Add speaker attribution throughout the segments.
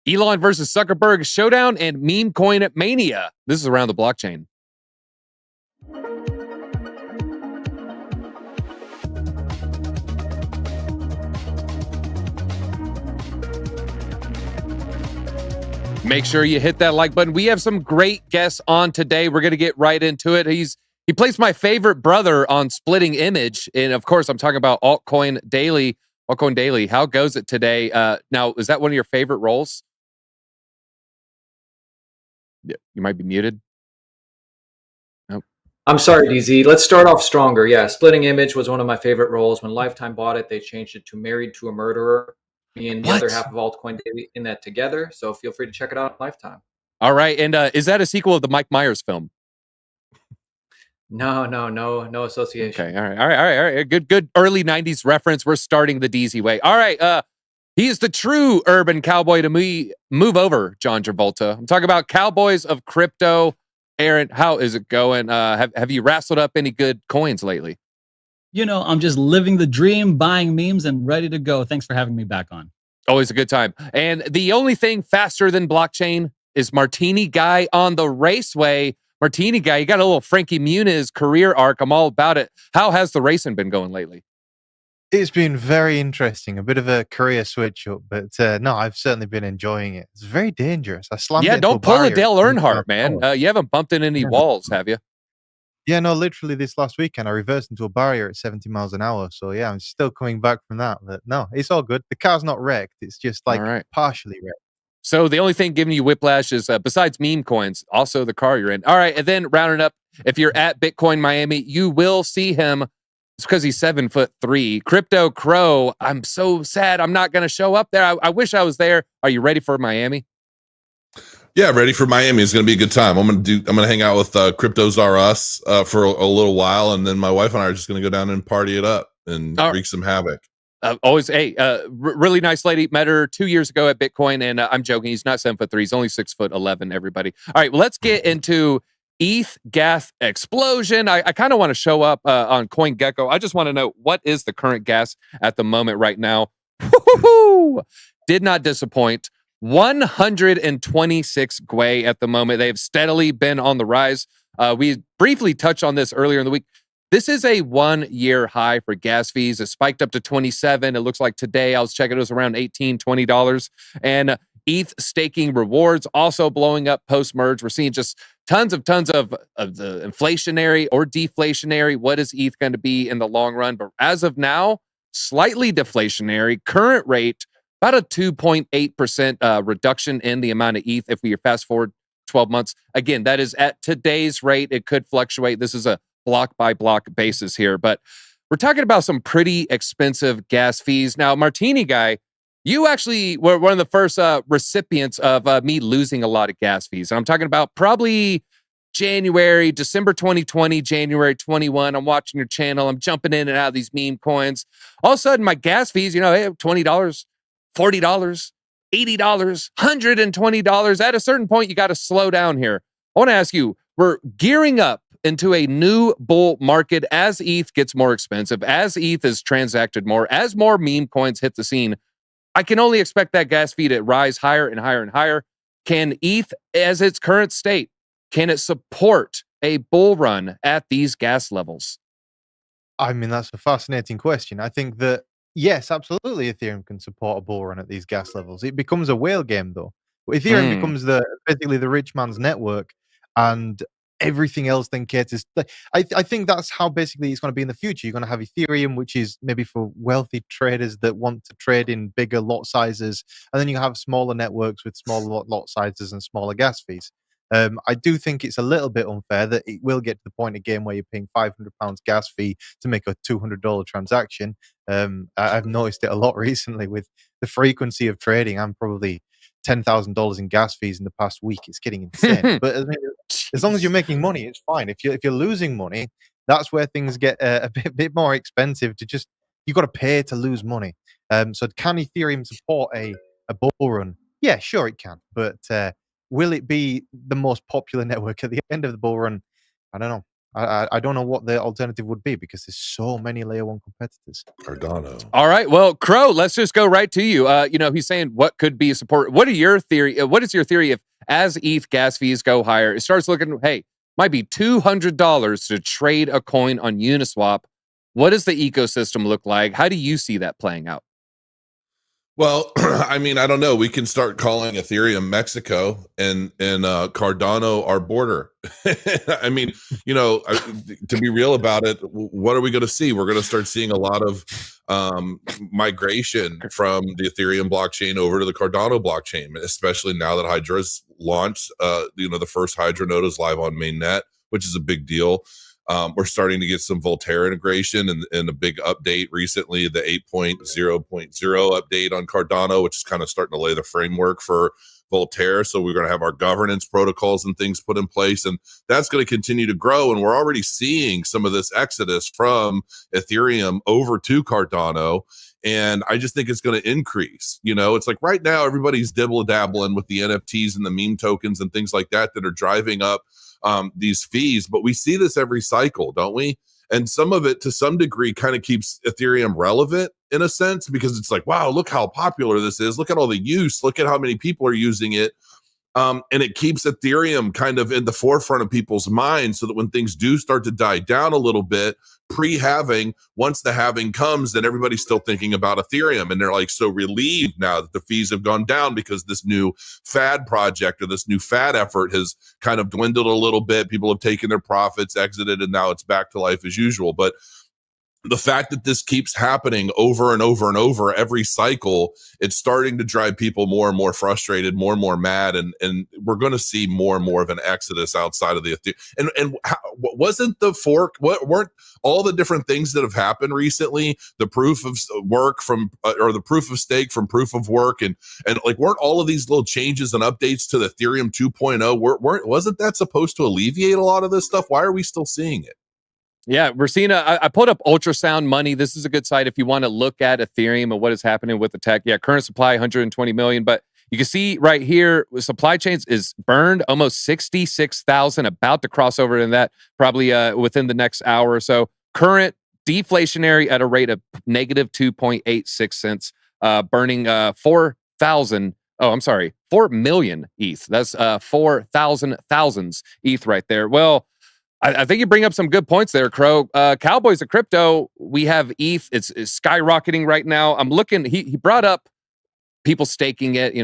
Speaker 1: Elon versus Zuckerberg showdown and meme coin mania. This is around the blockchain. Make sure you hit that like button. We have some great guests on today. We're going to get right into it. He plays my favorite brother on Splitting Image. And of course, I'm talking about Altcoin Daily. Altcoin Daily. How goes it today? Now, is that one of your favorite roles? Yeah, you might be muted. Nope.
Speaker 2: I'm sorry, DZ. Let's start off stronger. Yeah, Splitting Image was one of my favorite roles. When Lifetime bought it, they changed it to Married to a Murderer. Me and the other half of Altcoin Daily in that together. So feel free to check it out on Lifetime.
Speaker 1: All right. And is that a sequel of the Mike Myers film?
Speaker 2: No association.
Speaker 1: Okay. All right. Good early 90s reference. We're starting the DZ way. All right. He is the true urban cowboy to me. Move over, John Travolta. I'm talking about Cowboys of Crypto. Aaron, how is it going? Have you wrestled up any good coins lately?
Speaker 3: You know, I'm just living the dream, buying memes, and ready to go. Thanks for having me back on.
Speaker 1: Always a good time. And the only thing faster than blockchain is Martini Guy on the Raceway. Martini Guy, you got a little Frankie Muniz career arc. I'm all about it. How has the racing been going lately?
Speaker 4: It's been very interesting. A bit of a career switch up, but no, I've certainly been enjoying it. It's very dangerous. I slammed it.
Speaker 1: Yeah, don't pull a Dale Earnhardt, man. You haven't bumped in any walls, have you?
Speaker 4: Yeah, no, literally this last weekend, I reversed into a barrier at 70 miles an hour. So yeah, I'm still coming back from that. But no, it's all good. The car's not wrecked. It's just like partially wrecked.
Speaker 1: So the only thing giving you whiplash is, besides meme coins, also the car you're in. All right, and then rounding up, if you're at Bitcoin Miami, you will see him. It's because he's 7'3". Crypto Crow, I'm so sad I'm not going to show up there. I wish I was there. Are you ready for Miami?
Speaker 5: Yeah, ready for Miami. It's going to be a good time. I'm going to hang out with Cryptos R Us for a little while, and then my wife and I are just going to go down and party it up and wreak some havoc. Really nice lady. Met her 2 years ago at Bitcoin, and I'm joking. He's not 7'3". He's only 6'11". Everybody. All right, well, let's get into ETH gas explosion. I kind of want to show up on CoinGecko. I just want to know, what is the current gas at the moment right now? Woo-hoo-hoo! Did not disappoint. 126 Gwei at the moment. They have steadily been on the rise. We briefly touched on this earlier in the week. This is a 1-year high for gas fees. It spiked up to 27. It looks like today, I was checking, it was around $18, $20. And ETH staking rewards also blowing up post-merge. We're seeing just tons of the inflationary or deflationary. What is ETH going to be in the long run? But as of now, slightly deflationary. Current rate, about a 2.8% reduction in the amount of ETH if we fast forward 12 months. Again, that is at today's rate. It could fluctuate. This is a block by block basis here, but we're talking about some pretty expensive gas fees. Now, Martini Guy, you actually were one of the first recipients of me losing a lot of gas fees. And I'm talking about probably December 2020, January 21. I'm watching your channel. I'm jumping in and out of these meme coins. All of a sudden, my gas fees, $20, $40, $80, $120. At a certain point, you got to slow down here. I want to ask you, we're gearing up into a new bull market as ETH gets more expensive, as ETH is transacted more, as more meme coins hit the scene. I can only expect that gas fee to rise higher and higher and higher. Can ETH, as its current state, can it support a bull run at these gas levels?
Speaker 4: I mean, that's a fascinating question. I think that, yes, absolutely, Ethereum can support a bull run at these gas levels. It becomes a whale game, though. Ethereum becomes basically the rich man's network, and everything else then caters. I think that's how basically it's going to be in the future. You're going to have Ethereum, which is maybe for wealthy traders that want to trade in bigger lot sizes, and then you have smaller networks with smaller lot sizes and smaller gas fees. I do think it's a little bit unfair that it will get to the point of game where you're paying £500 gas fee to make a $200 transaction. I've noticed it a lot recently with the frequency of trading. I'm probably $10,000 in gas fees in the past week. It's getting insane. But as long as you're making money, it's fine. If you're losing money, that's where things get a bit more expensive. You got to pay to lose money. So can Ethereum support a bull run? Yeah, sure it can. But will it be the most popular network at the end of the bull run? I don't know. I don't know what the alternative would be because there's so many layer one competitors.
Speaker 6: Cardano.
Speaker 1: All right. Well, Crow, let's just go right to you. He's saying what could be support. What is your theory if as ETH gas fees go higher, it starts looking, hey, might be $200 to trade a coin on Uniswap. What does the ecosystem look like? How do you see that playing out?
Speaker 6: Well, I mean, I don't know. We can start calling Ethereum Mexico and Cardano our border. I mean, to be real about it, what are we going to see? We're going to start seeing a lot of migration from the Ethereum blockchain over to the Cardano blockchain, especially now that Hydra's launched. The first Hydra node is live on mainnet, which is a big deal. We're starting to get some Voltaire integration and a big update recently, the 8.0.0 update on Cardano, which is kind of starting to lay the framework for Voltaire. So we're going to have our governance protocols and things put in place, and that's going to continue to grow. And we're already seeing some of this exodus from Ethereum over to Cardano. And I just think it's going to increase. It's like right now, everybody's dibble-dabbling with the NFTs and the meme tokens and things like that are driving up these fees, but we see this every cycle, don't we? And some of it to some degree kind of keeps Ethereum relevant in a sense, because it's like, wow, look how popular this is. Look at all the use. Look at how many people are using it. And it keeps Ethereum kind of in the forefront of people's minds so that when things do start to die down a little bit, pre-halving, once the halving comes, then everybody's still thinking about Ethereum. And they're like so relieved now that the fees have gone down because this new fad project or this new fad effort has kind of dwindled a little bit. People have taken their profits, exited, and now it's back to life as usual. But the fact that this keeps happening over and over and over every cycle, it's starting to drive people more and more frustrated, more and more mad, and we're going to see more and more of an exodus outside of the and wasn't the fork? What weren't all the different things that have happened recently? The proof of work from or the proof of stake from proof of work, and like weren't all of these little changes and updates to the Ethereum 2.0? Wasn't that supposed to alleviate a lot of this stuff? Why are we still seeing it?
Speaker 1: Yeah, we're seeing I pulled up Ultrasound Money. This is a good site if you want to look at Ethereum and what is happening with the tech. Yeah, current supply 120 million, but you can see right here, supply chains is burned almost 66,000, about to cross over in that probably within the next hour or so. Current deflationary at a rate of negative 2.86 cents, burning 4 million ETH. That's 4,000 thousands ETH right there. Well, I think you bring up some good points there, Crow. Cowboys of Crypto, we have ETH. It's skyrocketing right now. I'm looking, he brought up people staking it,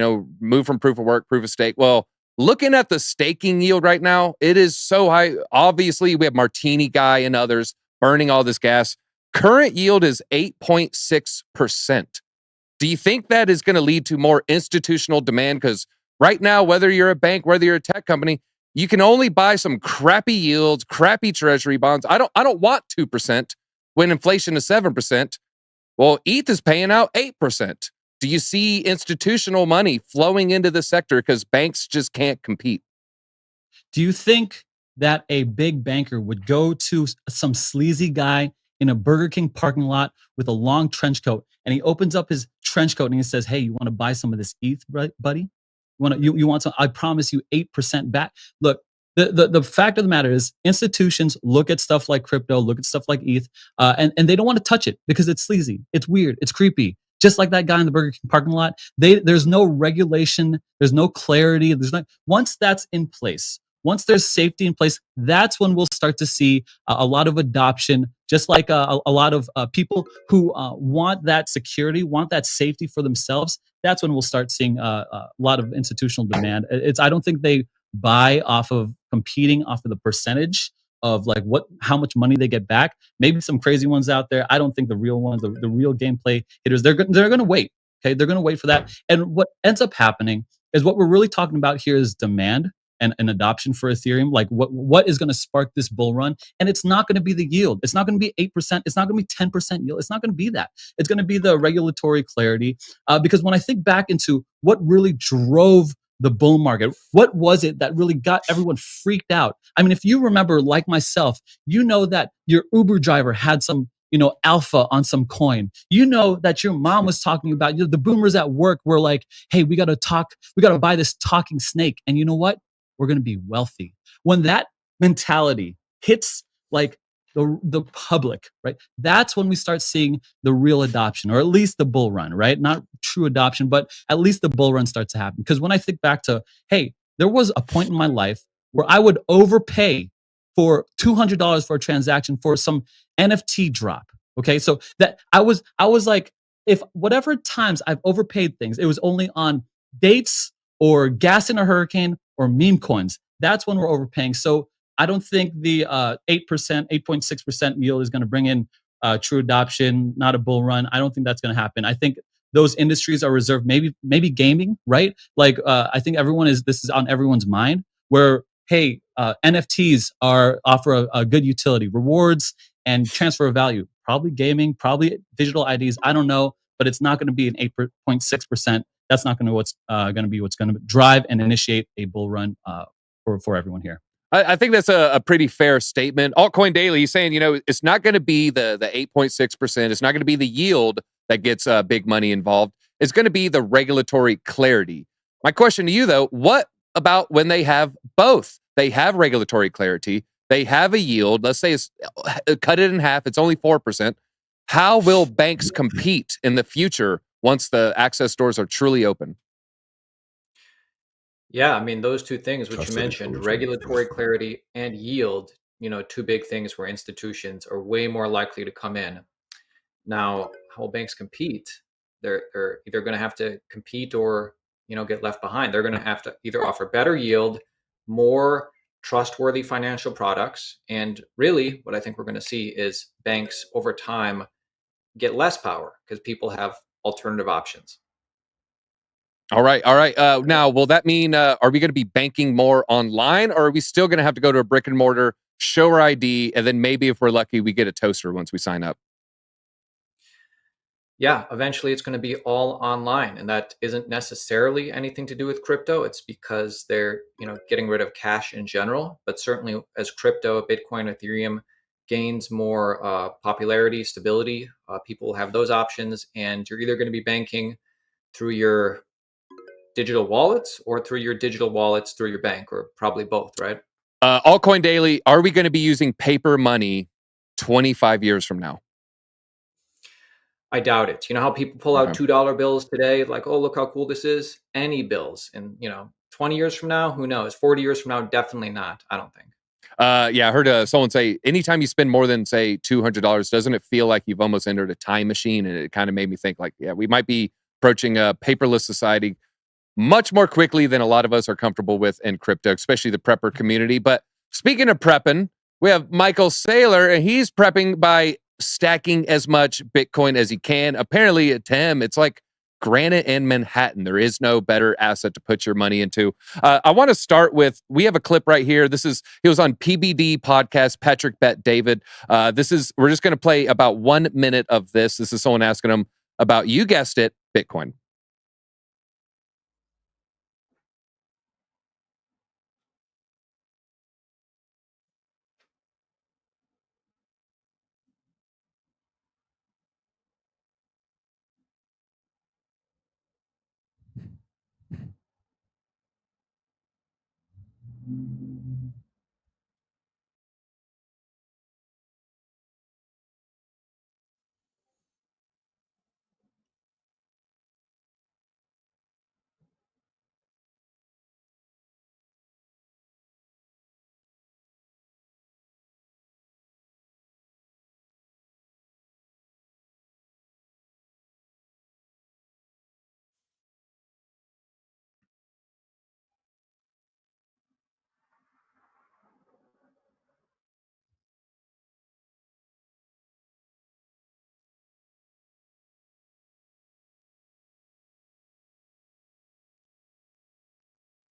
Speaker 1: move from proof of work, proof of stake. Well, looking at the staking yield right now, it is so high. Obviously, we have Martini Guy and others burning all this gas. Current yield is 8.6%. Do you think that is going to lead to more institutional demand? Because right now, whether you're a bank, whether you're a tech company, you can only buy some crappy yields, crappy treasury bonds. I don't want 2% when inflation is 7%. Well, ETH is paying out 8%. Do you see institutional money flowing into the sector because banks just can't compete?
Speaker 3: Do you think that a big banker would go to some sleazy guy in a Burger King parking lot with a long trench coat, and he opens up his trench coat and he says, "Hey, you want to buy some of this ETH, buddy? You want some? I promise you 8% back." Look, the fact of the matter is, institutions look at stuff like crypto, look at stuff like ETH, and they don't want to touch it because it's sleazy, it's weird, it's creepy. Just like that guy in the Burger King parking lot, there's no regulation, there's no clarity. Once that's in place, once there's safety in place, that's when we'll start to see a lot of adoption. Just like a lot of people who want that security, want that safety for themselves. That's when we'll start seeing a lot of institutional demand. I don't think they buy off of competing off of the percentage of like how much money they get back. Maybe some crazy ones out there. I don't think the real ones, the real gameplay hitters, they're going to wait. Okay, they're going to wait for that. And what ends up happening is what we're really talking about here is demand and adoption for Ethereum. Like what is going to spark this bull run? And it's not going to be the yield. It's not going to be 8%. It's not going to be 10% yield. It's not going to be that. It's going to be the regulatory clarity. Because when I think back into what really drove the bull market, what was it that really got everyone freaked out? I mean, if you remember, like myself, you know that your Uber driver had some alpha on some coin. You know that your mom was talking about, the boomers at work were like, "Hey, we got to buy this talking snake. And you know what? We're going to be wealthy." When that mentality hits like the public, right? That's when we start seeing the real adoption, or at least the bull run, right? Not true adoption, but at least the bull run starts to happen. Because when I think back to, hey, there was a point in my life where I would overpay for $200 for a transaction for some NFT drop. Okay, so that I was like, if whatever times I've overpaid things, it was only on dates or gas in a hurricane or meme coins. That's when we're overpaying. So I don't think the 8%, 8.6% yield is going to bring in true adoption, not a bull run. I don't think that's going to happen. I think those industries are reserved, maybe gaming, right? Like I think this is on everyone's mind, where hey, NFTs offer a good utility, rewards and transfer of value. Probably gaming, probably digital IDs. I don't know, but it's not going to be an 8.6%. That's not going to what's going to drive and initiate a bull run for everyone here.
Speaker 1: I think that's a pretty fair statement. Altcoin Daily, he's saying, it's not going to be the 8.6%. It's not going to be the yield that gets big money involved. It's going to be the regulatory clarity. My question to you, though, what about when they have both? They have regulatory clarity. They have a yield. Let's say cut it in half. It's only 4%. How will banks compete in the future once the access doors are truly open?
Speaker 2: Yeah, I mean, those two things which you mentioned, regulatory clarity and yield, two big things where institutions are way more likely to come in. Now, how will banks compete? They're either going to have to compete or, get left behind. They're going to have to either offer better yield, more trustworthy financial products, and really what I think we're going to see is banks over time get less power because people have alternative options.
Speaker 1: All right. Now, will that mean, are we going to be banking more online, or are we still going to have to go to a brick and mortar, show our ID, and then maybe if we're lucky, we get a toaster once we sign up?
Speaker 2: Yeah, eventually it's going to be all online, and that isn't necessarily anything to do with crypto. It's because they're, getting rid of cash in general. But certainly as crypto, Bitcoin, Ethereum gains more popularity, stability, people will have those options, and you're either going to be banking through your digital wallets or through your digital wallets through your bank, or probably both, right?
Speaker 1: Altcoin Daily, are we going to be using paper money 25 years from now?
Speaker 2: I doubt it. You know how people pull out $2 bills today, like, oh, look how cool this is? Any bills. And, 20 years from now, who knows? 40 years from now, definitely not, I don't think.
Speaker 1: Yeah, I heard someone say, anytime you spend more than, say, $200, doesn't it feel like you've almost entered a time machine? And it kind of made me think like, yeah, we might be approaching a paperless society much more quickly than a lot of us are comfortable with in crypto, especially the prepper community. But speaking of prepping, we have Michael Saylor, and he's prepping by stacking as much Bitcoin as he can. Apparently, to him, it's like granite in Manhattan. There is no better asset to put your money into. I want to start with, we have a clip right here. He was on PBD podcast, Patrick Bet David. We're just going to play about 1 minute of this. This is someone asking him about, you guessed it, Bitcoin.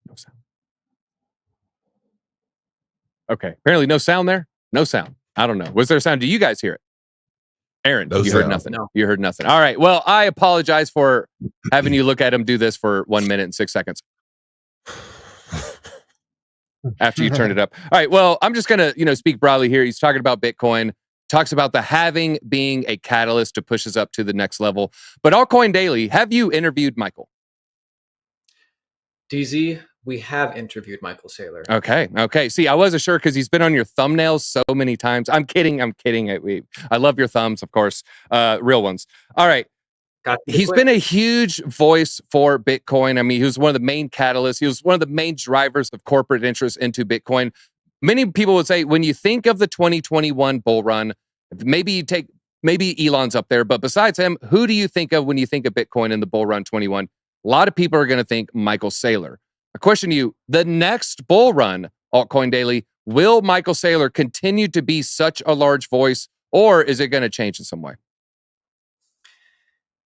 Speaker 1: No sound. Okay. Apparently no sound there. No sound. I don't know. Was there a sound? Do you guys hear it? Aaron, you heard nothing. No. You heard nothing. All right. Well, I apologize for having you look at him do this for 1 minute and 6 seconds after you turned it up. All right. Well, I'm just going to, speak broadly here. He's talking about Bitcoin, talks about the halving being a catalyst to push us up to the next level. But Altcoin Daily, have you interviewed Michael?
Speaker 2: DZ, We have interviewed Michael Saylor.
Speaker 5: Okay. See, I wasn't sure because he's been on your thumbnails so many times. I'm kidding. I love your thumbs, of course, real ones. All right. He's been a huge voice for Bitcoin. I mean, he was one of the main catalysts. He was one of the main drivers of corporate interest into Bitcoin. Many people would say when you think of the 2021 bull run, maybe Elon's up there, but besides him, who do you think of when you think of Bitcoin in the bull run 21? A lot of people are going to think Michael Saylor. I question you, the next bull run, Altcoin Daily, will Michael Saylor continue to be such a large voice, or is it going to change in some way?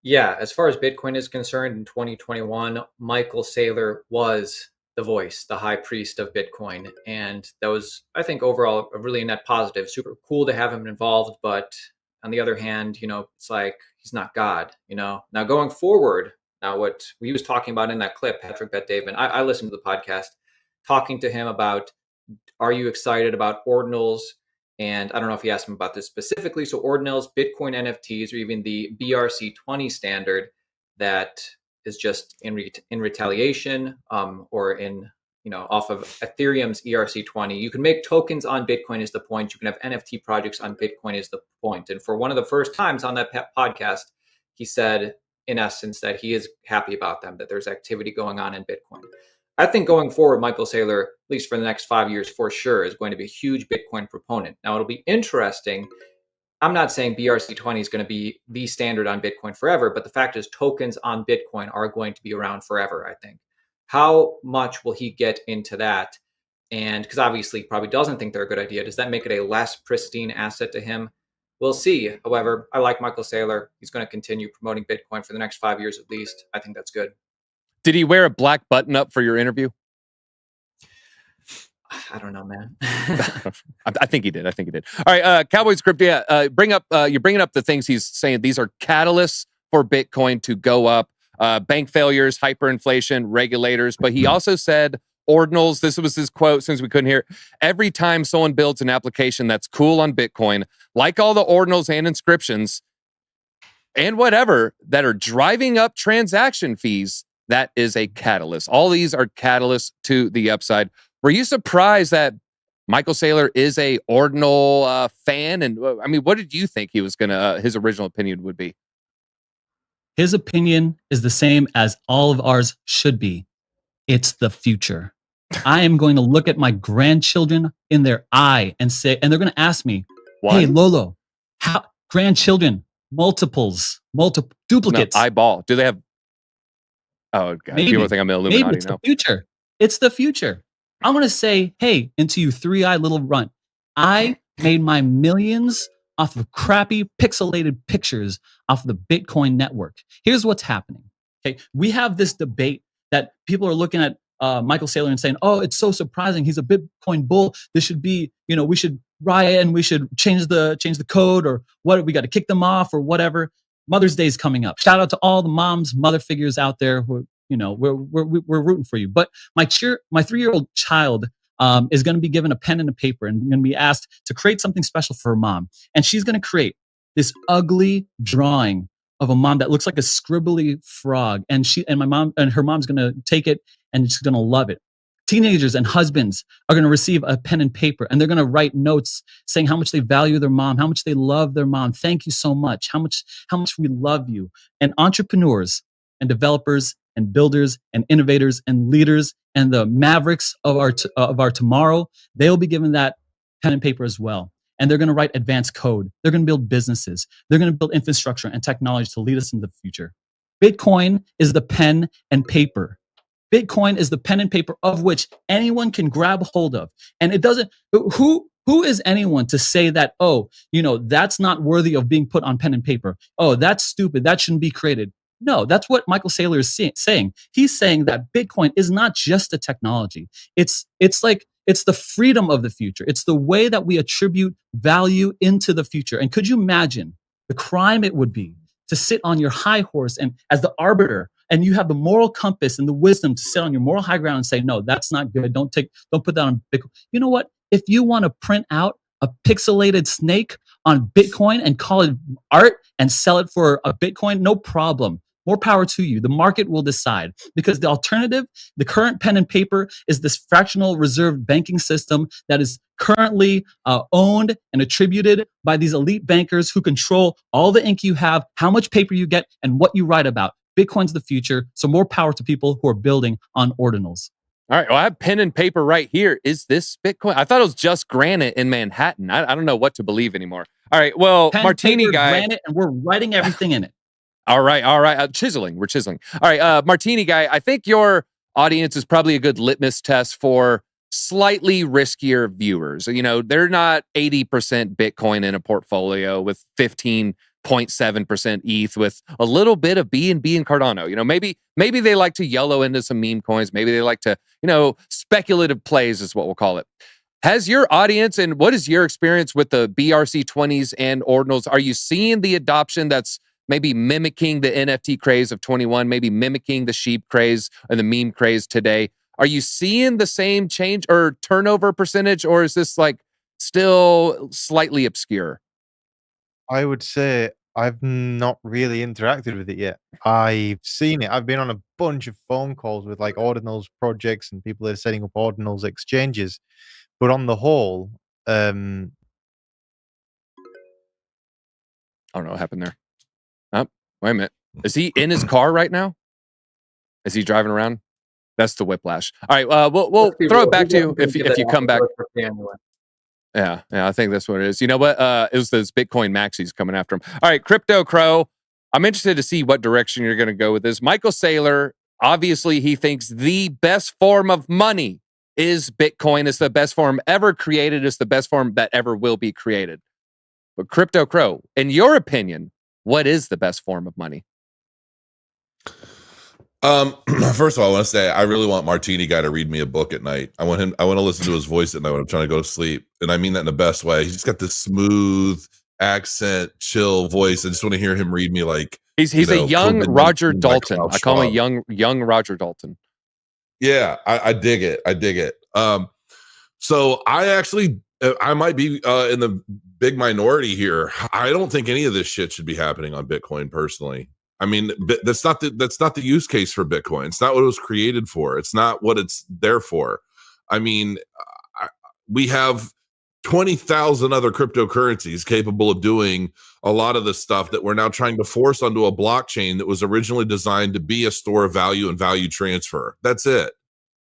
Speaker 2: Yeah, as far as Bitcoin is concerned, in 2021, Michael Saylor was the voice, the high priest of Bitcoin. And that was, I think, overall a really net positive. Super cool to have him involved. But on the other hand, it's like he's not God, Now going forward, what he was talking about in that clip, Patrick Bet-David, and I listened to the podcast, talking to him about, are you excited about ordinals? And I don't know if he asked him about this specifically. So ordinals, Bitcoin NFTs, or even the BRC20 standard that is just in retaliation or in, off of Ethereum's ERC20. You can make tokens on Bitcoin is the point. You can have NFT projects on Bitcoin is the point. And for one of the first times on that podcast, he said, in essence, that he is happy about them, that there's activity going on in Bitcoin. I think going forward, Michael Saylor, at least for the next 5 years, for sure, is going to be a huge Bitcoin proponent. Now, it'll be interesting. I'm not saying BRC20 is going to be the standard on Bitcoin forever, but the fact is tokens on Bitcoin are going to be around forever, I think. How much will he get into that? And because obviously he probably doesn't think they're a good idea. Does that make it a less pristine asset to him? We'll see. However, I like Michael Saylor. He's going to continue promoting Bitcoin for the next 5 years at least. I think that's good. Did
Speaker 5: he wear a black button up for your interview?
Speaker 2: I don't know, man.
Speaker 5: I think he did. All right, Cowboys Crypto. You're bringing up the things he's saying. These are catalysts for Bitcoin to go up. Bank failures, hyperinflation, regulators. But he also said ordinals. This was his quote since we couldn't hear it. Every time someone builds an application that's cool on Bitcoin, like all the ordinals and inscriptions and whatever that are driving up transaction fees, that is a catalyst. All these are catalysts to the upside. Were you surprised that Michael Saylor is a ordinal fan? And I mean, what did you think he was his original opinion would be?
Speaker 3: His opinion is the same as all of ours should be. It's the future. I am going to look at my grandchildren in their eye and say, and they're going to ask me, what? Hey, Lolo, how grandchildren, duplicates.
Speaker 5: No, eyeball. Do they have? Oh, God.
Speaker 3: Maybe.
Speaker 5: People think I'm Illuminati
Speaker 3: Maybe it's
Speaker 5: now.
Speaker 3: The future. It's the future. I'm going to say, hey, into you three-eyed little runt. I made my millions off of crappy pixelated pictures off the Bitcoin network. Here's what's happening. Okay, we have this debate that people are looking at Michael Saylor and saying, oh, it's so surprising. He's a Bitcoin bull. This should be, we should riot and we should change the code, or what, we got to kick them off or whatever. Mother's Day is coming up. Shout out to all the moms, mother figures out there who, we're rooting for you. But my 3-year-old child is going to be given a pen and a paper and going to be asked to create something special for her mom. And she's going to create this ugly drawing of a mom that looks like a scribbly frog. And her mom's going to take it and she's going to love it. Teenagers and husbands are going to receive a pen and paper, and they're going to write notes saying how much they value their mom, how much they love their mom. Thank you so much. How much we love you. And entrepreneurs and developers and builders and innovators and leaders and the mavericks of our tomorrow, they'll be given that pen and paper as well. And they're going to write advanced code. They're going to build businesses. They're going to build infrastructure and technology to lead us into the future. Bitcoin is the pen and paper. Bitcoin is the pen and paper of which anyone can grab hold of. And it doesn't, who is anyone to say that, that's not worthy of being put on pen and paper? Oh, that's stupid. That shouldn't be created. No, that's what Michael Saylor is saying. He's saying that Bitcoin is not just a technology. It's the freedom of the future. It's the way that we attribute value into the future. And could you imagine the crime it would be to sit on your high horse and as the arbiter, and you have the moral compass and the wisdom to sit on your moral high ground and say, no, that's not good. Don't put that on Bitcoin. You know what? If you want to print out a pixelated snake on Bitcoin and call it art and sell it for a Bitcoin, no problem. more power to you. The market will decide, because the alternative, the current pen and paper, is this fractional reserve banking system that is currently owned and attributed by these elite bankers who control all the ink you have, how much paper you get, and what you write about. Bitcoin's the future, so more power to people who are building on ordinals.
Speaker 1: All right, well, I have pen and paper right here. Is this Bitcoin? I thought it was just granite in Manhattan. I don't know what to believe anymore. All right, well,
Speaker 3: Pen,
Speaker 1: Martini
Speaker 3: paper,
Speaker 1: Guy.
Speaker 3: granite, and we're writing everything in it.
Speaker 1: All right. Chiseling. We're chiseling. All right, Martini Guy, I think your audience is probably a good litmus test for slightly riskier viewers. You know, they're not 80% Bitcoin in a portfolio with 15.7% ETH with a little bit of BNB and Cardano. You know, maybe they like to yellow into some meme coins. Maybe they like to, you know, speculative plays is what we'll call it. Has your audience, and what is your experience with the BRC20s and ordinals? Are you seeing the adoption that's maybe mimicking the NFT craze of 21, maybe mimicking the sheep craze and the meme craze today? Are you seeing the same change or turnover percentage, or is this like still slightly obscure?
Speaker 4: I would say I've not really interacted with it yet. I've seen it. I've been on a bunch of phone calls with like ordinals projects and people that are setting up ordinals exchanges. But on the whole,
Speaker 1: I don't know what happened there. Oh, wait a minute. Is he in his car right now? Is he driving around? That's the whiplash. All right, we'll throw it back to you if you come back. Yeah, I think that's what it is. You know what? It was those Bitcoin maxis coming after him. All right, Crypto Crow. I'm interested to see what direction you're going to go with this. Michael Saylor, obviously, he thinks the best form of money is Bitcoin. It's the best form ever created. It's the best form that ever will be created. But Crypto Crow, in your opinion, what is the best form of money?
Speaker 6: First of all, I want to say I really want Martini Guy to read me a book at night. I want to listen to his voice at night when I'm trying to go to sleep, and I mean that in the best way. He's just got this smooth accent, chill voice. I just want to hear him read me like
Speaker 1: he's a young Roger Dalton. I call him a young Roger Dalton.
Speaker 6: Yeah, I dig it. So I might be in the big minority here. I don't think any of this shit should be happening on Bitcoin personally. I mean, that's not the use case for Bitcoin. It's not what it was created for. It's not what it's there for. I mean, we have 20,000 other cryptocurrencies capable of doing a lot of the stuff that we're now trying to force onto a blockchain that was originally designed to be a store of value and value transfer. That's it.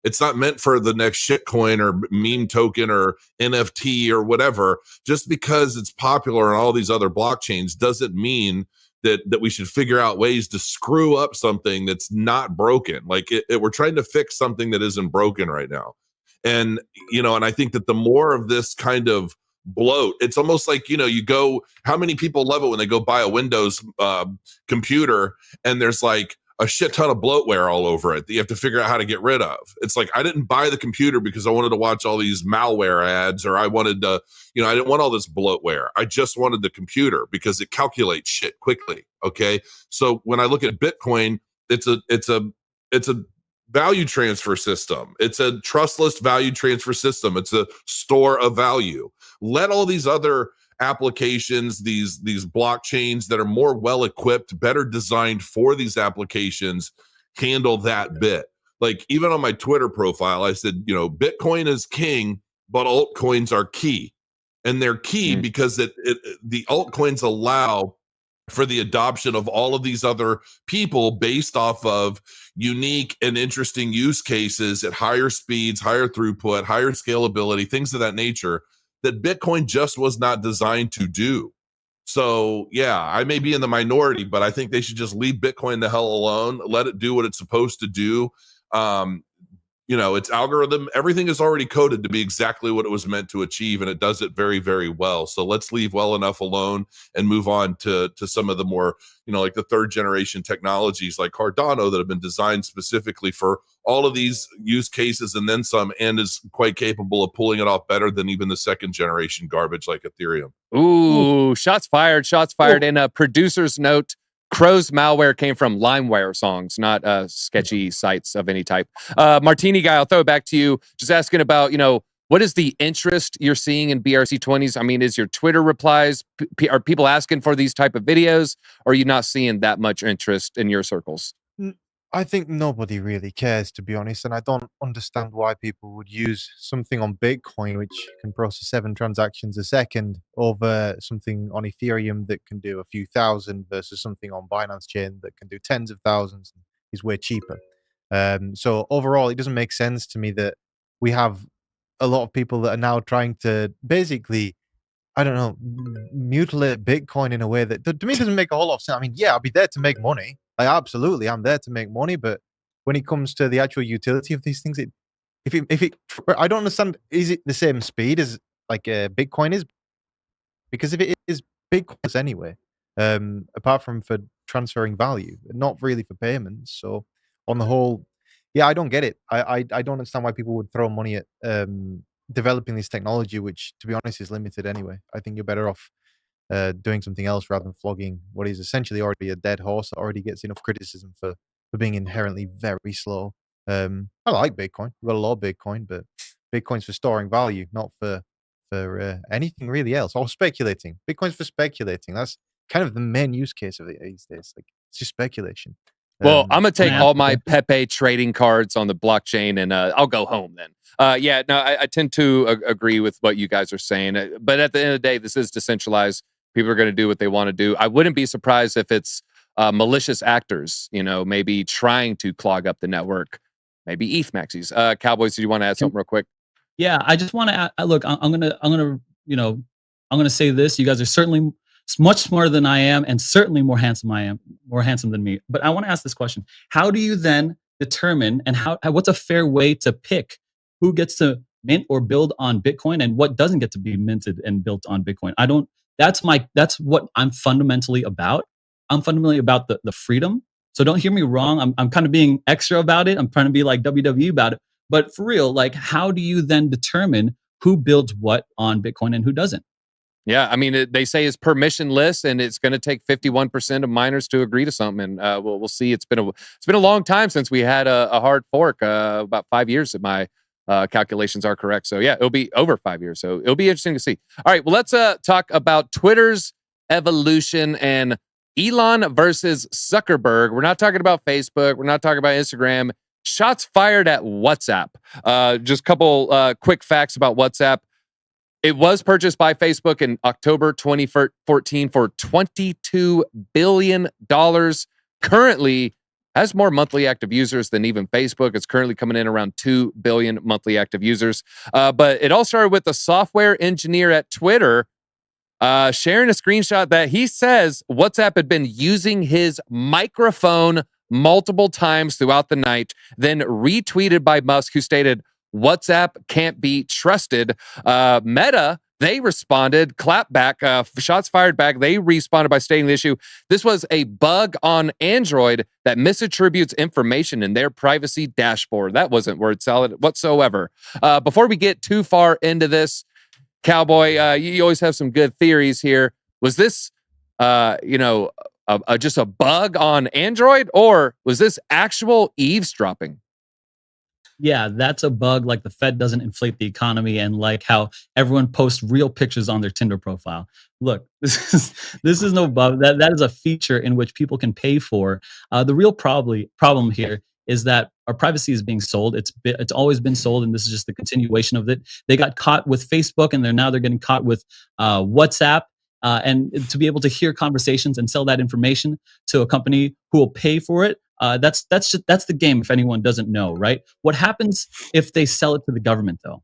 Speaker 6: It's not meant for the next shitcoin or meme token or NFT or whatever. Just because it's popular on all these other blockchains doesn't mean that we should figure out ways to screw up something that's not broken. Like we're trying to fix something that isn't broken right now. And, and I think that the more of this kind of bloat, it's almost like, how many people love it when they go buy a Windows computer and there's like a shit ton of bloatware all over it that you have to figure out how to get rid of. It's like, I didn't buy the computer because I wanted to watch all these malware ads, or I wanted to, I didn't want all this bloatware. I just wanted the computer because it calculates shit quickly. Okay. So when I look at Bitcoin, it's a value transfer system. It's a trustless value transfer system. It's a store of value. Let all these other applications, these blockchains that are more well equipped, better designed for these applications, handle that bit. Like even on my Twitter profile, I said, Bitcoin is king, but altcoins are key. And they're key because the altcoins allow for the adoption of all of these other people based off of unique and interesting use cases at higher speeds, higher throughput, higher scalability, things of that nature that Bitcoin just was not designed to do. So yeah, I may be in the minority, but I think they should just leave Bitcoin the hell alone. Let it do what it's supposed to do. Its algorithm, everything is already coded to be exactly what it was meant to achieve, and it does it very, very well. So let's leave well enough alone and move on to some of the more, like the third generation technologies like Cardano that have been designed specifically for all of these use cases and then some, and is quite capable of pulling it off better than even the second generation garbage like Ethereum.
Speaker 1: Ooh, shots fired. And a producer's note. Crow's malware came from LimeWire songs, not sketchy sites of any type. Martini Guy, I'll throw it back to you. Just asking about, what is the interest you're seeing in BRC20s? I mean, is your Twitter replies, are people asking for these type of videos, or are you not seeing that much interest in your circles?
Speaker 4: I think nobody really cares, to be honest, and I don't understand why people would use something on Bitcoin, which can process 7 transactions a second, over something on Ethereum that can do a few thousand, versus something on Binance Chain that can do tens of thousands, is way cheaper. So overall, it doesn't make sense to me that we have a lot of people that are now trying to basically, I don't know, mutilate Bitcoin in a way that to me doesn't make a whole lot of sense. I mean, yeah, I'll be there to make money. Absolutely, I'm there to make money. But when it comes to the actual utility of these things, I don't understand. Is it the same speed as like Bitcoin is? Because if it is Bitcoin anyway, apart from for transferring value, not really for payments. So on the whole, yeah, I don't get it. I don't understand why people would throw money at developing this technology, which, to be honest, is limited anyway. I think you're better off doing something else rather than flogging what is essentially already a dead horse that already gets enough criticism for being inherently very slow. I like Bitcoin. We've got a lot of Bitcoin, but Bitcoin's for storing value, not for anything really else, or speculating. Bitcoin's for speculating. That's kind of the main use case of it these days. Like, it's just speculation.
Speaker 1: Well, I'm going to take
Speaker 3: Yeah.
Speaker 1: all my Pepe trading cards on the blockchain and I'll go home then. Yeah, no, I tend to agree with what you guys are saying. But at the end of the day, this is decentralized. People are going to do what they want to do. I wouldn't be surprised if it's malicious actors, maybe trying to clog up the network. Maybe ETH maxis. Cowboys, do you want to add something real quick?
Speaker 3: Yeah, I just want to look. I'm gonna say this. You guys are certainly much smarter than I am, and certainly more handsome than me. But I want to ask this question: how do you then determine, and what's a fair way to pick who gets to mint or build on Bitcoin, and what doesn't get to be minted and built on Bitcoin? That's what I'm fundamentally about. I'm fundamentally about the freedom. So don't hear me wrong. I'm kind of being extra about it. I'm trying to be like WWE about it. But for real, like, how do you then determine who builds what on Bitcoin and who doesn't?
Speaker 1: Yeah, I mean, they say it's permissionless, and it's going to take 51% of miners to agree to something. And we'll see. It's been a long time since we had a hard fork. About 5 years, if my calculations are correct. So yeah, it'll be over 5 years. So it'll be interesting to see. All right, well, let's talk about Twitter's evolution and Elon versus Zuckerberg. We're not talking about Facebook. We're not talking about Instagram. Shots fired at WhatsApp. Just a couple quick facts about WhatsApp. It was purchased by Facebook in October 2014 for $22 billion. Currently has more monthly active users than even Facebook. It's currently coming in around 2 billion monthly active users. But it all started with a software engineer at Twitter sharing a screenshot that he says WhatsApp had been using his microphone multiple times throughout the night, then retweeted by Musk, who stated, WhatsApp can't be trusted. Meta, they responded, clap back, shots fired back. They responded by stating the issue. This was a bug on Android that misattributes information in their privacy dashboard. That wasn't word salad whatsoever. Before we get too far into this, Cowboy, you always have some good theories here. Was this, just a bug on Android, or was this actual eavesdropping?
Speaker 3: Yeah, that's a bug. Like the Fed doesn't inflate the economy, and like how everyone posts real pictures on their Tinder profile. Look, this is no bug. That is a feature in which people can pay for. The real problem here is that our privacy is being sold. It's always been sold, and this is just the continuation of it. They got caught with Facebook, and they're getting caught with WhatsApp. And to be able to hear conversations and sell that information to a company who will pay for it, that's the game. If anyone doesn't know, right? What happens if they sell it to the government, though?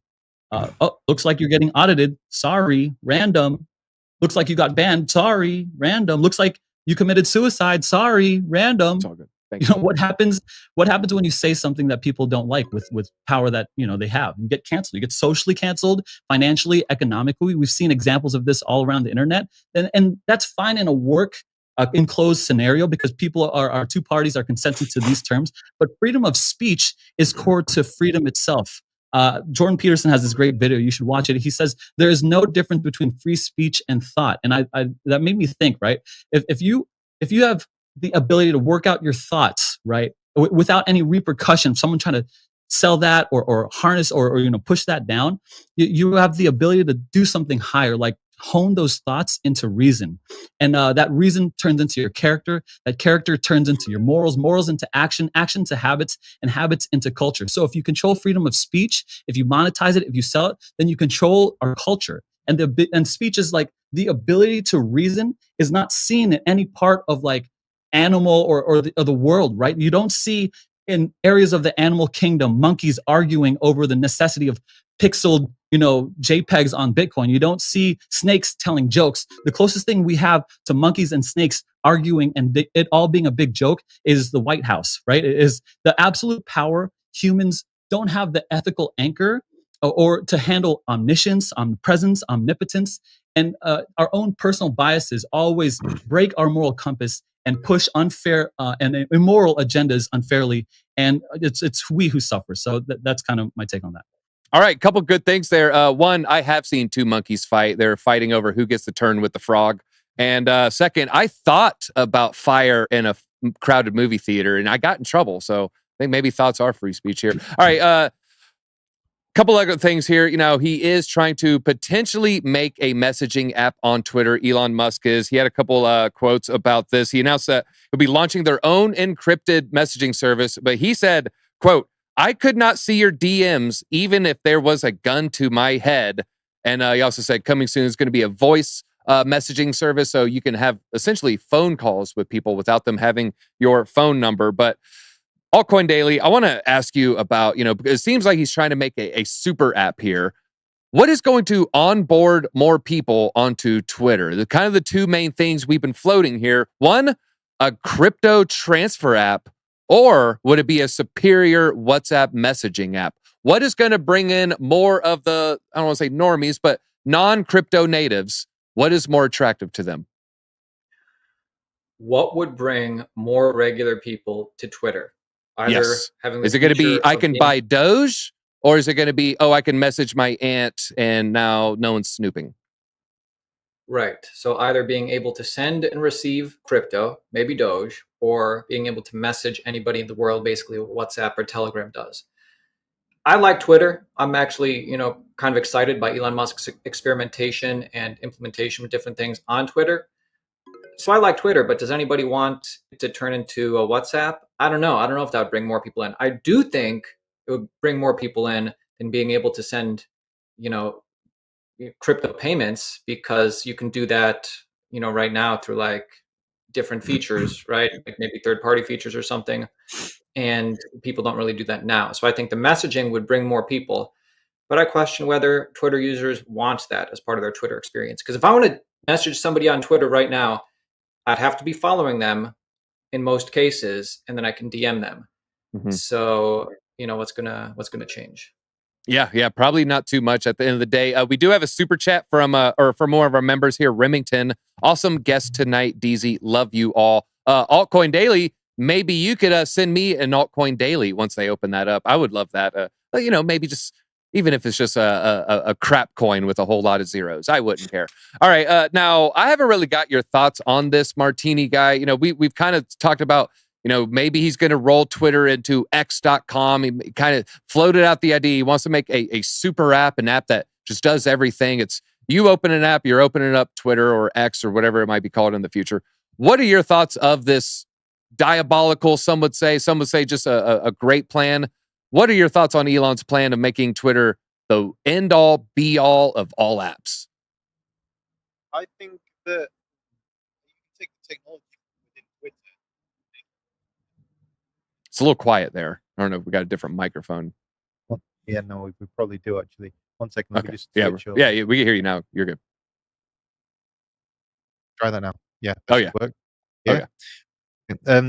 Speaker 3: Looks like you're getting audited. Sorry, random. Looks like you got banned. Sorry, random. Looks like you committed suicide. Sorry, random.
Speaker 1: It's all good. Thank you.
Speaker 3: What happens when you say something that people don't like with power that they have? You get canceled. You get socially canceled, financially, economically. We've seen examples of this all around the internet, and that's fine in a enclosed scenario because people are two parties are consenting to these terms. But freedom of speech is core to freedom itself. Jordan Peterson has this great video. You should watch it. He says there is no difference between free speech and thought, and I that made me think. Right, if you have the ability to work out your thoughts, right, without any repercussion, someone trying to sell that or harness or push that down, you have the ability to do something higher, like hone those thoughts into reason. And that reason turns into your character. That character turns into your morals into action to habits, and habits into culture. So if you control freedom of speech, if you monetize it, if you sell it, then you control our culture. And speech is like the ability to reason is not seen in any part of like animal or the world, right? You don't see in areas of the animal kingdom monkeys arguing over the necessity of pixeled JPEGs on Bitcoin. You don't see snakes telling jokes. The closest thing we have to monkeys and snakes arguing and it all being a big joke is the White House, right? It is the absolute power. Humans don't have the ethical anchor or to handle omniscience, omnipresence, omnipotence, and our own personal biases always break our moral compass and push unfair and immoral agendas unfairly. And it's we who suffer. So that's kind of my take on that.
Speaker 1: All right, couple good things there. One, I have seen two monkeys fight. They're fighting over who gets the turn with the frog. And second, I thought about fire in a crowded movie theater, and I got in trouble. So I think maybe thoughts are free speech here. All right, couple other things here. He is trying to potentially make a messaging app on Twitter. Elon Musk is. He had a couple quotes about this. He announced that he'll be launching their own encrypted messaging service, but he said, quote, "I could not see your DMs even if there was a gun to my head." And he also said coming soon is going to be a voice messaging service, so you can have essentially phone calls with people without them having your phone number. But Altcoin Daily, I want to ask you about, because it seems like he's trying to make a super app here. What is going to onboard more people onto Twitter? The kind of the two main things we've been floating here. One, a crypto transfer app, or would it be a superior WhatsApp messaging app? What is going to bring in more of the, I don't want to say normies, but non-crypto natives? What is more attractive to them?
Speaker 2: What would bring more regular people to Twitter? Either having
Speaker 1: is it going to be I can buy Doge, or is it going to be, I can message my aunt and now no one's snooping?
Speaker 2: Right. So either being able to send and receive crypto, maybe Doge, or being able to message anybody in the world, basically what WhatsApp or Telegram does. I like Twitter. I'm actually, kind of excited by Elon Musk's experimentation and implementation with different things on Twitter. So I like Twitter, but does anybody want it to turn into a WhatsApp? I don't know. I don't know if that would bring more people in. I do think it would bring more people in than being able to send, crypto payments, because you can do that, right now through like different features, right? Like maybe third-party features or something. And people don't really do that now. So I think the messaging would bring more people. But I question whether Twitter users want that as part of their Twitter experience. Because if I want to message somebody on Twitter right now, I'd have to be following them in most cases, and then I can DM them. Mm-hmm. So, what's gonna change?
Speaker 1: Yeah, probably not too much at the end of the day. We do have a super chat from more of our members here. Remington, awesome guest tonight. DZ, love you all. Altcoin Daily, maybe you could send me an Altcoin Daily once they open that up. I would love that. Maybe just even if it's just a crap coin with a whole lot of zeros, I wouldn't care. All right, now I haven't really got your thoughts on this Martini Guy. We've kind of talked about, maybe he's going to roll Twitter into X.com. He kind of floated out the idea. He wants to make a super app, an app that just does everything. It's you open an app, you're opening up Twitter or X or whatever it might be called in the future. What are your thoughts of this diabolical, some would say just a great plan? What are your thoughts on Elon's plan of making Twitter the end-all, be-all of all apps?
Speaker 4: I think that you can take the technology within Twitter.
Speaker 1: It's a little quiet there. I don't know if we got a different microphone.
Speaker 4: Yeah, no, we probably do actually. 1 second. Let me just
Speaker 1: yeah, we can hear you now. You're good.
Speaker 4: Try that now. Yeah.
Speaker 1: Oh yeah.
Speaker 4: Work. Yeah. Oh, yeah.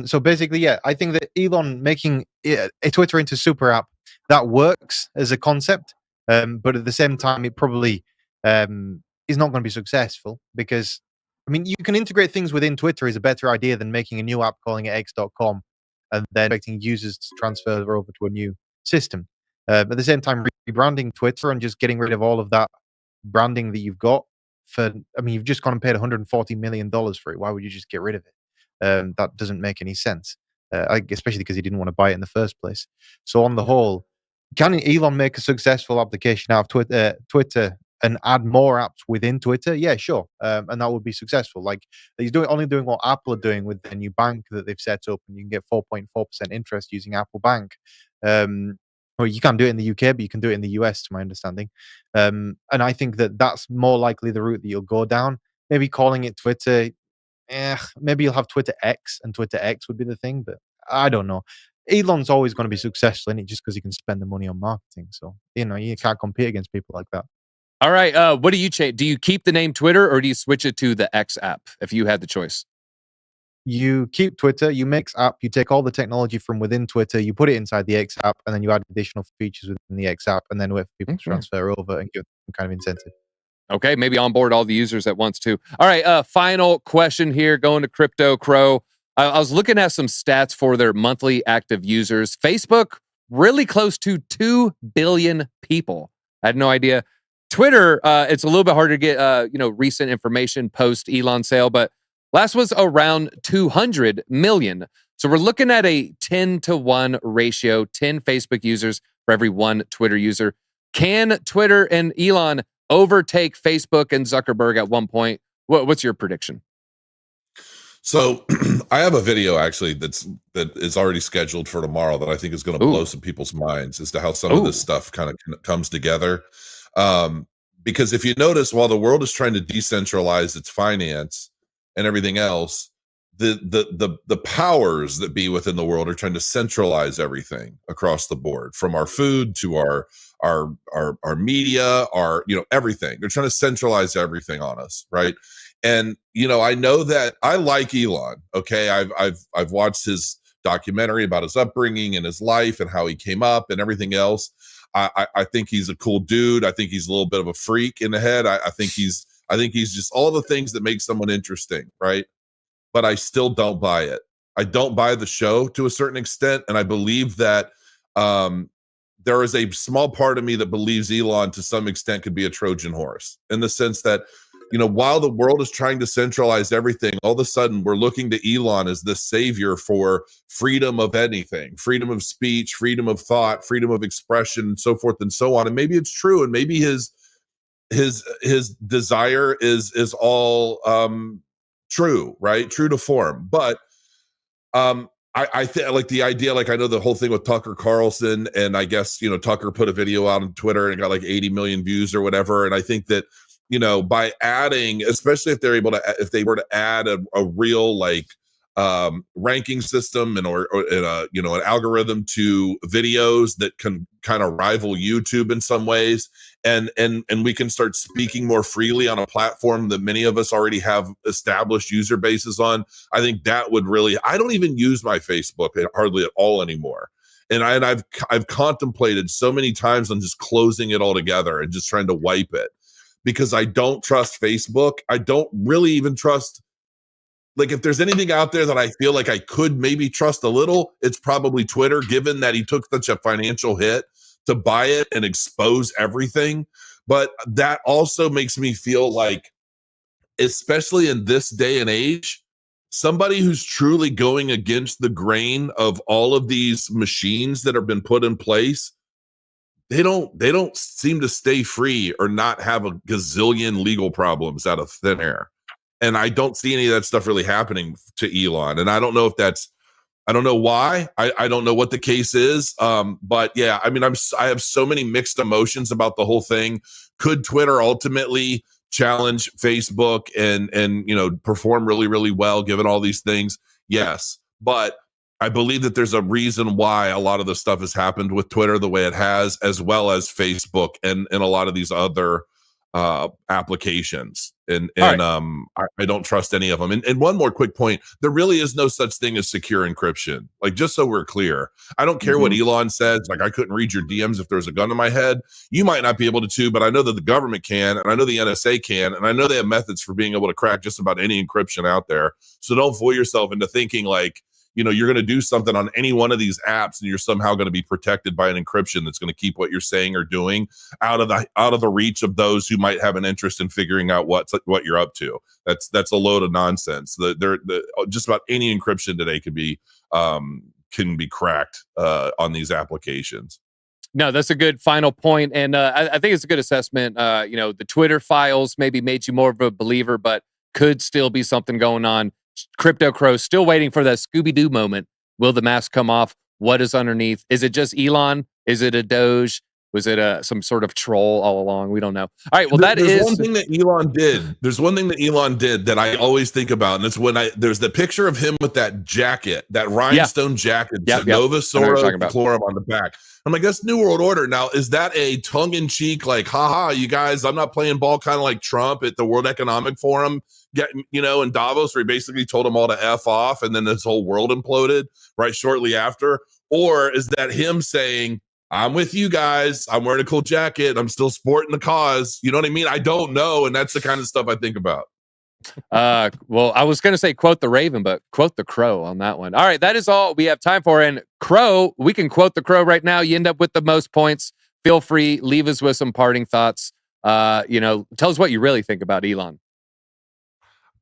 Speaker 4: So basically, I think that Elon making a Twitter into super app, that works as a concept, but at the same time, it probably is not going to be successful because, you can integrate things within Twitter is a better idea than making a new app calling it X.com and then expecting users to transfer over to a new system. At the same time, rebranding Twitter and just getting rid of all of that branding that you've got you've just gone and paid $140 million for it. Why would you just get rid of it? That doesn't make any sense, especially because he didn't want to buy it in the first place. So on the whole, can Elon make a successful application out of Twitter and add more apps within Twitter? Yeah, sure. And that would be successful. Like he's only doing what Apple are doing with their new bank that they've set up, and you can get 4.4% interest using Apple Bank. Or you can't do it in the UK, but you can do it in the US, to my understanding. And I think that that's more likely the route that you'll go down. Maybe calling it Twitter. Maybe you'll have Twitter X, and Twitter X would be the thing, but I don't know. Elon's always going to be successful in it just because he can spend the money on marketing. So, you can't compete against people like that.
Speaker 1: All right. What do you change? Do you keep the name Twitter or do you switch it to the X app if you had the choice?
Speaker 4: You keep Twitter, you mix app, you take all the technology from within Twitter, you put it inside the X app, and then you add additional features within the X app, and then wait for people to transfer over and give some kind of incentive.
Speaker 1: Okay, maybe onboard all the users at once too. All right, final question here, going to Crypto Crow. I was looking at some stats for their monthly active users. Facebook, really close to 2 billion people. I had no idea. Twitter, it's a little bit harder to get recent information post Elon sale, but last was around 200 million. So we're looking at a 10-to-1 ratio, 10 Facebook users for every 1 Twitter user. Can Twitter and Elon overtake Facebook and Zuckerberg at one point? What's your prediction?
Speaker 6: So I have a video actually that is already scheduled for tomorrow that I think is going to blow some people's minds as to how some of this stuff kind of comes together. Because if you notice, while the world is trying to decentralize its finance and everything else, the powers that be within the world are trying to centralize everything across the board, from our food to our media, our everything. They're trying to centralize everything on us, right? And I know that I like Elon. Okay, I've watched his documentary about his upbringing and his life and how he came up and everything else. I think he's a cool dude. I think he's a little bit of a freak in the head. I think he's just all the things that make someone interesting, right? But I still don't buy it. I don't buy the show to a certain extent, and I believe that there is a small part of me that believes Elon to some extent could be a Trojan horse, in the sense that while the world is trying to centralize everything, all of a sudden we're looking to Elon as the savior for freedom of anything, freedom of speech, freedom of thought, freedom of expression, and so forth and so on. And maybe it's true, and maybe his desire is all true, right? True to form. But I think, like, the idea, like, I know the whole thing with Tucker Carlson, and I guess Tucker put a video out on Twitter and got like 80 million views or whatever. And I think that by adding, especially if they were to add a real ranking system or an algorithm to videos that can kind of rival YouTube in some ways, and we can start speaking more freely on a platform that many of us already have established user bases on. I think that would really. I don't even use my Facebook hardly at all anymore. And I've contemplated so many times on just closing it all together and just trying to wipe it, because I don't trust Facebook. I don't really even trust, like, if there's anything out there that I feel like I could maybe trust a little, it's probably Twitter, given that he took such a financial hit to buy it and expose everything. But that also makes me feel like, especially in this day and age, somebody who's truly going against the grain of all of these machines that have been put in place, they don't seem to stay free or not have a gazillion legal problems out of thin air. And I don't see any of that stuff really happening to Elon. And I don't know if I don't know why. I don't know what the case is. But yeah, I mean, I have so many mixed emotions about the whole thing. Could Twitter ultimately challenge Facebook and perform really, really well given all these things? Yes. But I believe that there's a reason why a lot of the stuff has happened with Twitter the way it has, as well as Facebook and a lot of these other applications. And I don't trust any of them. And one more quick point, there really is no such thing as secure encryption. Like, just so we're clear, I don't care what Elon says. Like, I couldn't read your DMs if there's a gun to my head. You might not be able to, but I know that the government can, and I know the NSA can, and I know they have methods for being able to crack just about any encryption out there. So don't fool yourself into thinking like, you're going to do something on any one of these apps and you're somehow going to be protected by an encryption that's going to keep what you're saying or doing out of the reach of those who might have an interest in figuring out what you're up to. That's a load of nonsense. Just about any encryption today can be cracked on these applications.
Speaker 1: No, that's a good final point, and I think it's a good assessment. The Twitter files maybe made you more of a believer, but could still be something going on. Crypto Crow still waiting for that Scooby-Doo moment. Will the mask come off? What is underneath? Is it just Elon? Is it a Doge? Was it some sort of troll all along? We don't know. All right, well,
Speaker 6: There's one thing that Elon did. There's one thing that Elon did that I always think about, and it's when there's the picture of him with that jacket, that rhinestone jacket, Nova Sora Clorum on the back. I'm like, that's New World Order. Now, is that a tongue-in-cheek, like, haha, you guys, I'm not playing ball, kind of like Trump at the World Economic Forum, in Davos, where he basically told them all to F off, and then this whole world imploded right shortly after? Or is that him saying, I'm with you guys, I'm wearing a cool jacket, I'm still sporting the cause? You know what I mean? I don't know, and that's the kind of stuff I think about.
Speaker 1: Well, I was going to say quote the Raven, but quote the Crow on that one. All right, that is all we have time for. And Crow, we can quote the Crow right now. You end up with the most points. Feel free, leave us with some parting thoughts. Tell us what you really think about Elon.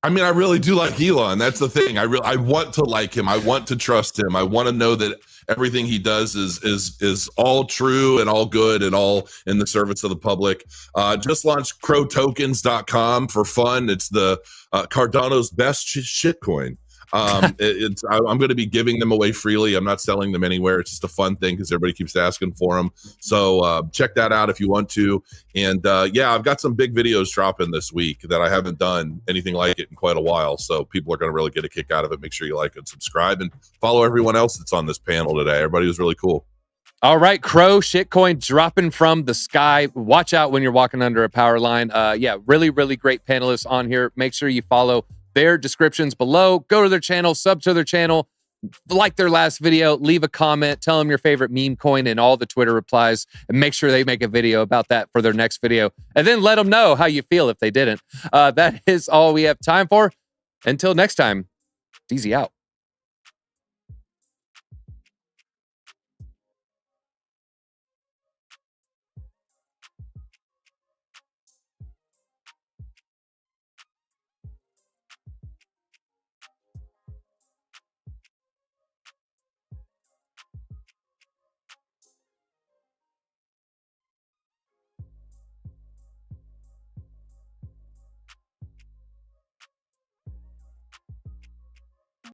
Speaker 6: I mean, I really do like Elon. That's the thing. I want to like him. I want to trust him. I want to know that everything he does is all true and all good and all in the service of the public. Just launched crowtokens.com for fun. It's the Cardano's best shitcoin. I'm going to be giving them away freely. I'm not selling them anywhere. It's just a fun thing because everybody keeps asking for them. So check that out if you want to. And I've got some big videos dropping this week that I haven't done anything like it in quite a while. So people are going to really get a kick out of it. Make sure you like and subscribe and follow everyone else that's on this panel today. Everybody was really cool.
Speaker 1: All right, Crow, shitcoin dropping from the sky. Watch out when you're walking under a power line. Really, really great panelists on here. Make sure you follow their descriptions below. Go to their channel, sub to their channel, like their last video, leave a comment, tell them your favorite meme coin and all the Twitter replies, and make sure they make a video about that for their next video. And then let them know how you feel if they didn't. That is all we have time for. Until next time, DZ out.